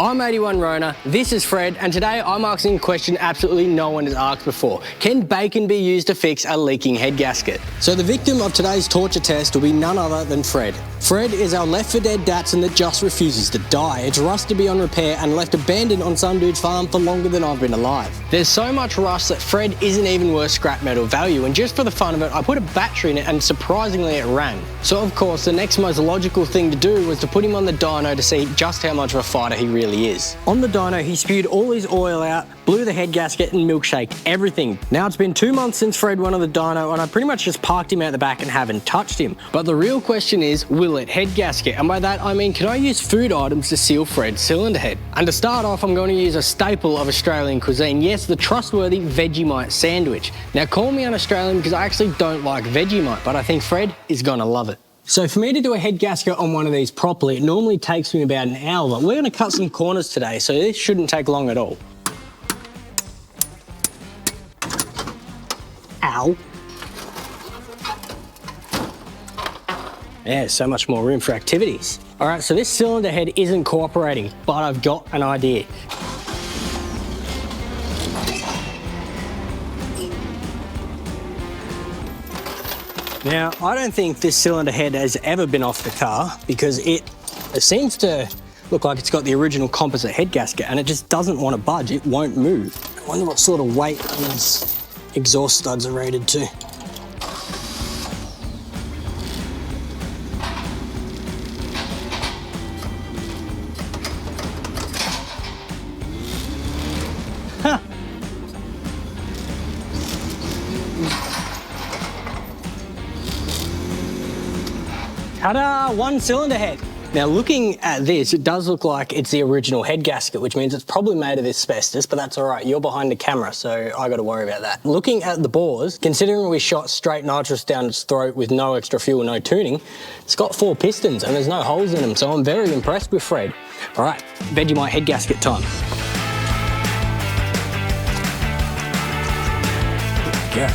I'm 81 Rona, this is Fred, and today I'm asking a question absolutely no one has asked before. Can bacon be used to fix a leaking head gasket? So the victim of today's torture test will be none other than Fred. Fred is our left for dead Datsun that just refuses to die. It's rusted beyond repair and left abandoned on some dude's farm for longer than I've been alive. There's so much rust that Fred isn't even worth scrap metal value, and just for the fun of it, I put a battery in it and surprisingly it ran. So of course, the next most logical thing to do was to put him on the dyno to see just how much of a fighter he really is. On the dyno, he spewed all his oil out, blew the head gasket and milkshaked everything. Now it's been 2 months since Fred went on the dyno and I pretty much just parked him out the back and haven't touched him. But the real question is, will it head gasket? And by that I mean, can I use food items to seal Fred's cylinder head? And to start off, I'm going to use a staple of Australian cuisine. Yes, the trustworthy Vegemite sandwich. Now call me un-Australian because I actually don't like Vegemite, but I think Fred is gonna love it. So for me to do a head gasket on one of these properly, it normally takes me about an hour, but we're gonna cut some corners today, so this shouldn't take long at all. Ow. Yeah, so much more room for activities. All right, so this cylinder head isn't cooperating, but I've got an idea. Now, I don't think this cylinder head has ever been off the car because it seems to look like it's got the original composite head gasket and it just doesn't want to budge, it won't move. I wonder what sort of weight these exhaust studs are rated to. Huh. Ta-da! One cylinder head. Now looking at this, it does look like it's the original head gasket, which means it's probably made of asbestos, but that's all right. You're behind the camera, so I got to worry about that. Looking at the bores, considering we shot straight nitrous down its throat with no extra fuel, no tuning, it's got 4 pistons and there's no holes in them, so I'm very impressed with Fred. All right, Vegemite head gasket time. There we go.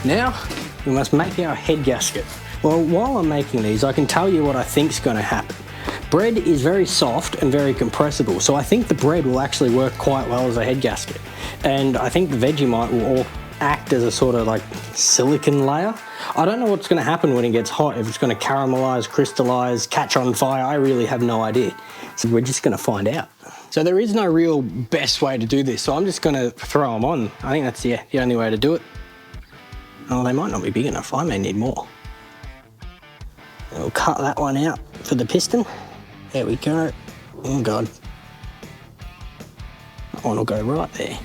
Now, we must make our head gasket. Well, while I'm making these, I can tell you what I think's going to happen. Bread is very soft and very compressible, so I think the bread will actually work quite well as a head gasket. And I think the Vegemite will all act as a sort of like silicon layer. I don't know what's going to happen when it gets hot, if it's going to caramelize, crystallize, catch on fire. I really have no idea. So we're just going to find out. So there is no real best way to do this, so I'm just going to throw them on. I think that's the only way to do it. Oh, they might not be big enough. I may need more. We'll cut that one out for the piston. There we go. Oh God. That one will go right there.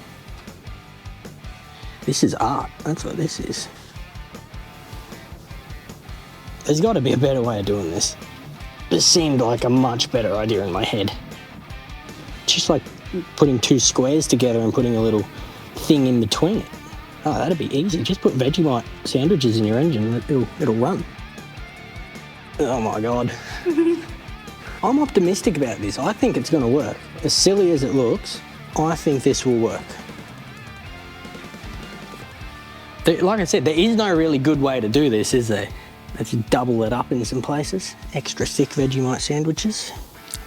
This is art. That's what this is. There's got to be a better way of doing this. This seemed like a much better idea in my head. Just like putting 2 squares together and putting a little thing in between it. Oh, that'd be easy. Just put Vegemite sandwiches in your engine, it'll run. Oh my God. I'm optimistic about this. I think it's gonna work. As silly as it looks, I think this will work. Like I said, there is no really good way to do this, is there? Let's double it up in some places. Extra thick Vegemite sandwiches.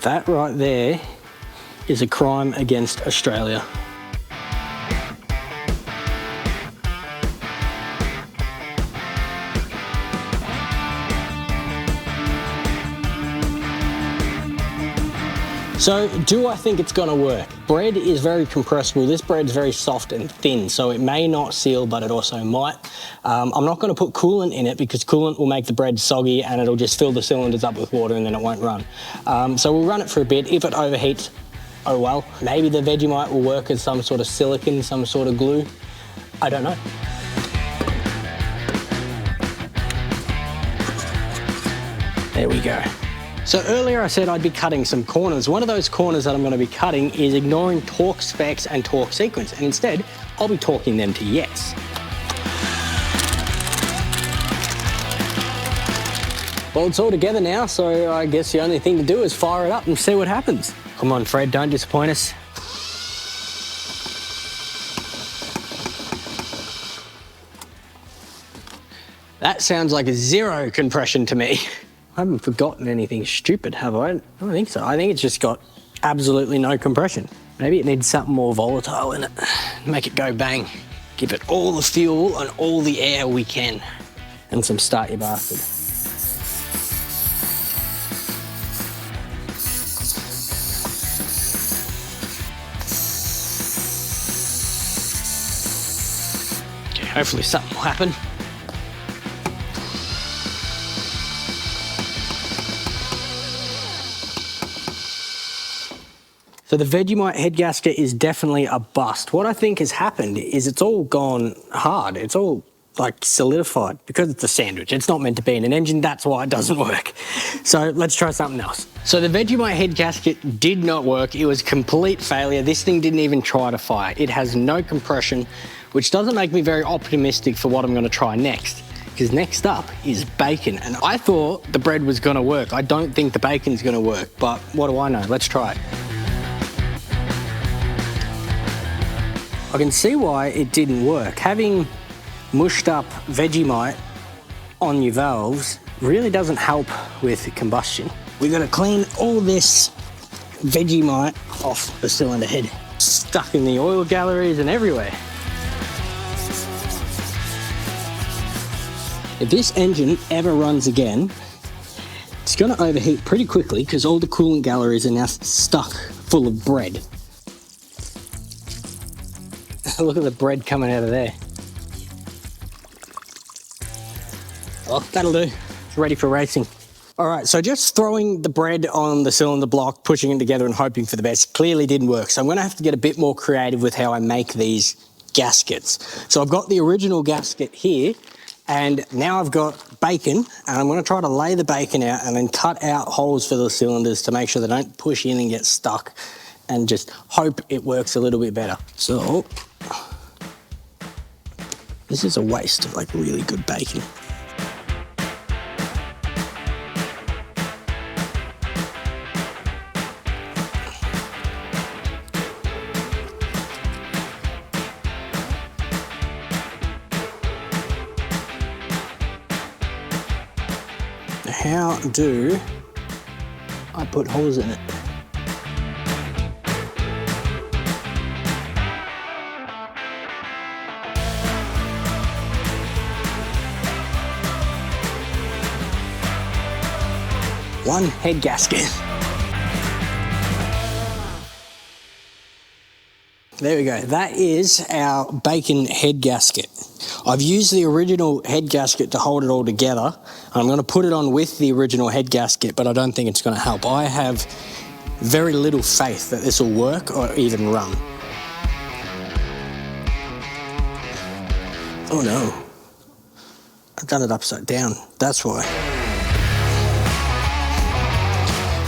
That right there is a crime against Australia. So, do I think it's gonna work? Bread is very compressible. This bread's very soft and thin, so it may not seal, but it also might. I'm not gonna put coolant in it because coolant will make the bread soggy and it'll just fill the cylinders up with water and then it won't run. So we'll run it for a bit. If it overheats, oh well. Maybe the Vegemite will work as some sort of silicone, some sort of glue. I don't know. There we go. So earlier I said I'd be cutting some corners. One of those corners that I'm going to be cutting is ignoring torque specs and torque sequence, and instead I'll be torquing them to yes. Well, it's all together now, so I guess the only thing to do is fire it up and see what happens. Come on, Fred, don't disappoint us. That sounds like a 0 compression to me. I haven't forgotten anything stupid, have I? I don't think so. I think it's just got absolutely no compression. Maybe it needs something more volatile in it. Make it go bang. Give it all the fuel and all the air we can. And some start you bastard. Okay, hopefully something will happen. So the Vegemite head gasket is definitely a bust. What I think has happened is it's all gone hard. It's all like solidified because it's a sandwich. It's not meant to be in an engine. That's why it doesn't work. So let's try something else. So the Vegemite head gasket did not work. It was a complete failure. This thing didn't even try to fire. It has no compression, which doesn't make me very optimistic for what I'm going to try next. Because next up is bacon. And I thought the bread was going to work. I don't think the bacon's going to work, but what do I know? Let's try it. I can see why it didn't work. Having mushed up Vegemite on your valves really doesn't help with combustion. We've got to clean all this Vegemite off the cylinder head. Stuck in the oil galleries and everywhere. If this engine ever runs again, it's going to overheat pretty quickly because all the coolant galleries are now stuck full of bread. Look at the bread coming out of there. Oh, that'll do. It's ready for racing. All right, so just throwing the bread on the cylinder block, pushing it together and hoping for the best clearly didn't work. So I'm gonna have to get a bit more creative with how I make these gaskets. So I've got the original gasket here, and now I've got bacon, and I'm gonna try to lay the bacon out and then cut out holes for the cylinders to make sure they don't push in and get stuck, and just hope it works a little bit better. So, this is a waste of like really good bacon. How do I put holes in it? One head gasket. There we go. That is our bacon head gasket. I've used the original head gasket to hold it all together. I'm going to put it on with the original head gasket, but I don't think it's going to help. I have very little faith that this will work or even run. Oh no. I've done it upside down. That's why.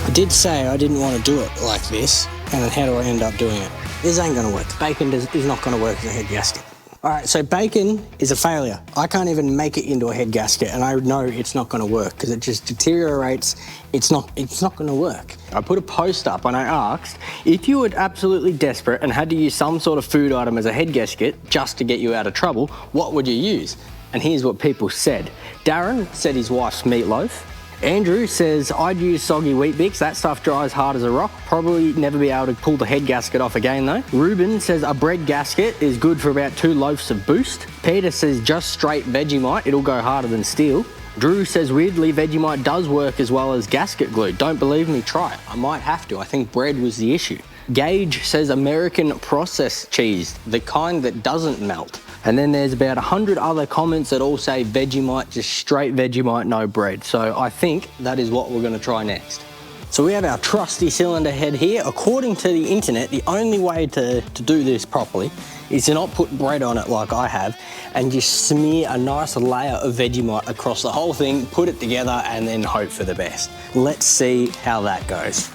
I did say I didn't want to do it like this, and then how do I end up doing it? This ain't going to work. Bacon is not going to work as a head gasket. All right, so bacon is a failure. I can't even make it into a head gasket, and I know it's not going to work because it just deteriorates. It's not going to work. I put a post up and I asked if you were absolutely desperate and had to use some sort of food item as a head gasket just to get you out of trouble, what would you use? And here's what people said. Darren said his wife's meatloaf. Andrew says, I'd use soggy Weet Bix. That stuff dries hard as a rock. Probably never be able to pull the head gasket off again though. Ruben says a bread gasket is good for about 2 loaves of Boost. Peter says just straight Vegemite. It'll go harder than steel. Drew says weirdly Vegemite does work as well as gasket glue. Don't believe me? Try it. I might have to. I think bread was the issue. Gage says American processed cheese, the kind that doesn't melt. And then there's about 100 other comments that all say Vegemite, just straight Vegemite, no bread. So I think that is what we're going to try next. So we have our trusty cylinder head here. According to the internet, the only way to do this properly is to not put bread on it like I have and just smear a nice layer of Vegemite across the whole thing, put it together and then hope for the best. Let's see how that goes.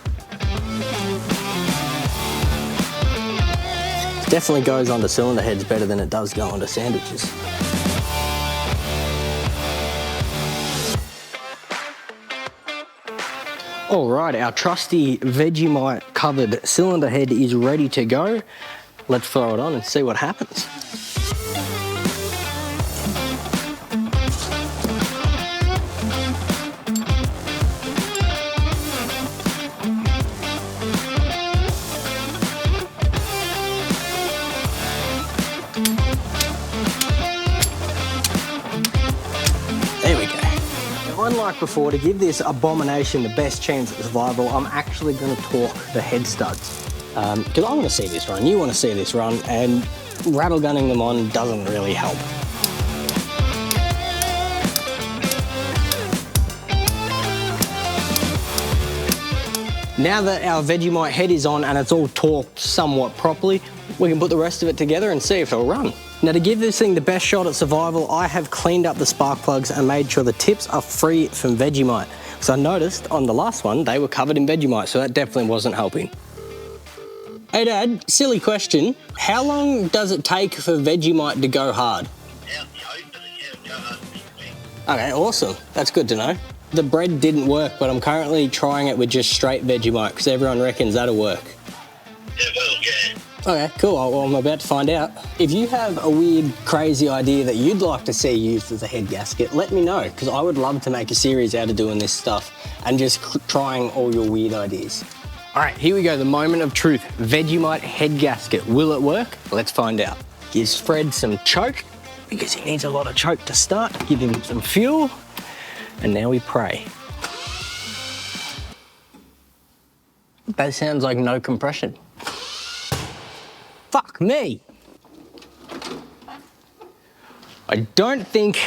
Definitely goes onto cylinder heads better than it does go onto sandwiches. All right, our trusty Vegemite covered cylinder head is ready to go. Let's throw it on and see what happens. unlike before, to give this abomination the best chance at survival, I'm actually going to torque the head studs. Because I want to see this run, you want to see this run, and rattle gunning them on doesn't really help. Now that our Vegemite head is on and it's all torqued somewhat properly, we can put the rest of it together and see if it'll run. Now, to give this thing the best shot at survival, I have cleaned up the spark plugs and made sure the tips are free from Vegemite. So I noticed on the last one, they were covered in Vegemite, so that definitely wasn't helping. Hey Dad, silly question. How long does it take for Vegemite to go hard? Okay, awesome. That's good to know. The bread didn't work, but I'm currently trying it with just straight Vegemite because everyone reckons that'll work. Yeah, well, yeah. Okay, cool. Well, I'm about to find out. If you have a weird, crazy idea that you'd like to see used as a head gasket, let me know, because I would love to make a series out of doing this stuff and just trying all your weird ideas. All right, here we go, the moment of truth. Vegemite head gasket. Will it work? Let's find out. Gives Fred some choke, because he needs a lot of choke to start. Give him some fuel, and now we pray. That sounds like no compression. Fuck me. I don't think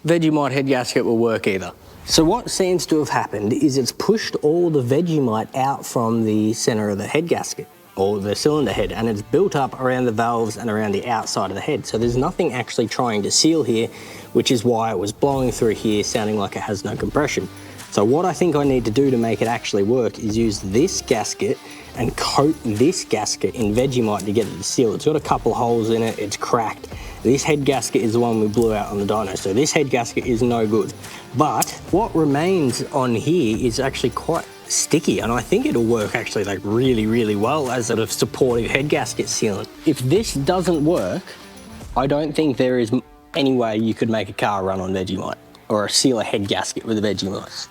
Vegemite head gasket will work either. So what seems to have happened is it's pushed all the Vegemite out from the center of the head gasket, or the cylinder head, and it's built up around the valves and around the outside of the head. So there's nothing actually trying to seal here, which is why it was blowing through here, sounding like it has no compression. So what I think I need to do to make it actually work is use this gasket and coat this gasket in Vegemite to get it to seal. It's got a couple holes in it, it's cracked. This head gasket is the one we blew out on the dyno, so this head gasket is no good. But what remains on here is actually quite sticky, and I think it'll work actually like really, really well as a supportive head gasket sealant. If this doesn't work, I don't think there is any way you could make a car run on Vegemite or seal a head gasket with a Vegemite.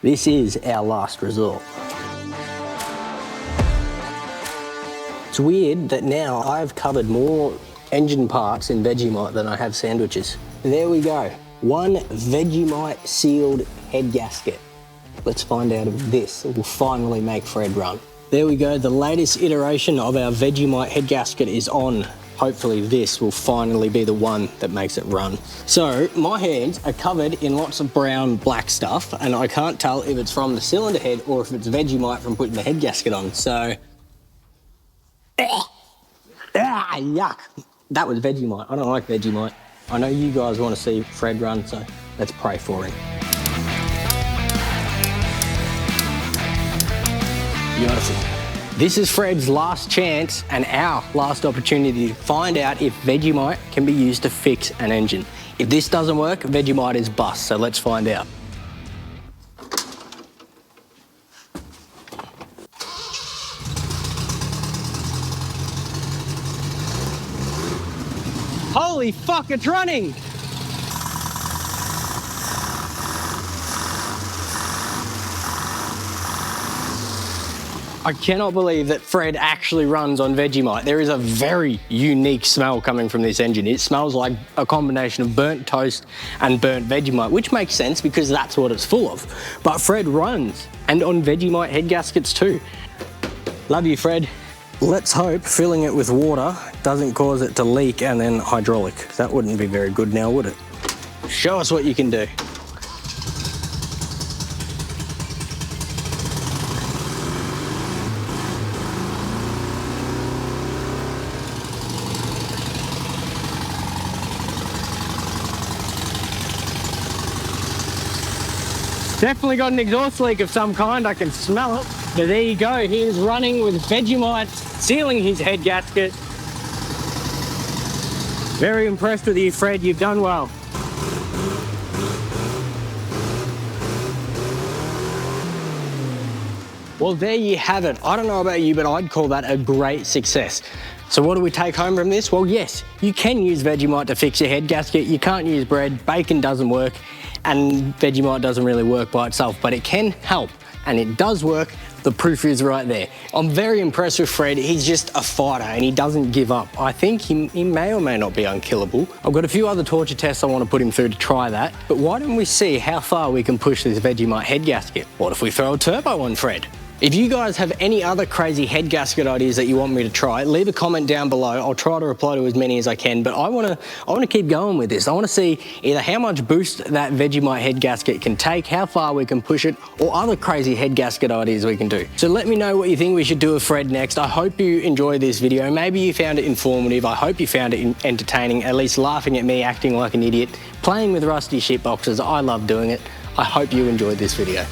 This is our last resort. It's weird that now I've covered more engine parts in Vegemite than I have sandwiches. There we go. One Vegemite sealed head gasket. Let's find out if this will finally make Fred run. There we go. The latest iteration of our Vegemite head gasket is on. Hopefully this will finally be the one that makes it run. So my hands are covered in lots of brown, black stuff, and I can't tell if it's from the cylinder head or if it's Vegemite from putting the head gasket on. So, yuck. That was Vegemite. I don't like Vegemite. I know you guys want to see Fred run, so let's pray for him. Beautiful. This is Fred's last chance and our last opportunity to find out if Vegemite can be used to fix an engine. If this doesn't work, Vegemite is bust, so let's find out. Holy fuck, it's running! I cannot believe that Fred actually runs on Vegemite. There is a very unique smell coming from this engine. It smells like a combination of burnt toast and burnt Vegemite, which makes sense because that's what it's full of. But Fred runs, and on Vegemite head gaskets too. Love you, Fred. Let's hope filling it with water doesn't cause it to leak and then hydraulic. That wouldn't be very good now, would it? Show us what you can do. Definitely got an exhaust leak of some kind, I can smell it. But there you go, he is running with Vegemite, sealing his head gasket. Very impressed with you, Fred, you've done well. Well, there you have it. I don't know about you, but I'd call that a great success. So what do we take home from this? Well, yes, you can use Vegemite to fix your head gasket. You can't use bread, bacon doesn't work, and Vegemite doesn't really work by itself, but it can help, and it does work The proof is right there. I'm very impressed with Fred. He's just a fighter and he doesn't give up. I think he may or may not be unkillable. I've got a few other torture tests I want to put him through to try that, but why don't we see how far we can push this Vegemite head gasket? What if we throw a turbo on Fred? If you guys have any other crazy head gasket ideas that you want me to try, leave a comment down below. I'll try to reply to as many as I can, but I want to keep going with this. I want to see either how much boost that Vegemite head gasket can take, how far we can push it, or other crazy head gasket ideas we can do. So let me know what you think we should do with Fred next. I hope you enjoyed this video. Maybe you found it informative. I hope you found it entertaining, at least laughing at me acting like an idiot, playing with rusty shit boxes. I love doing it. I hope you enjoyed this video.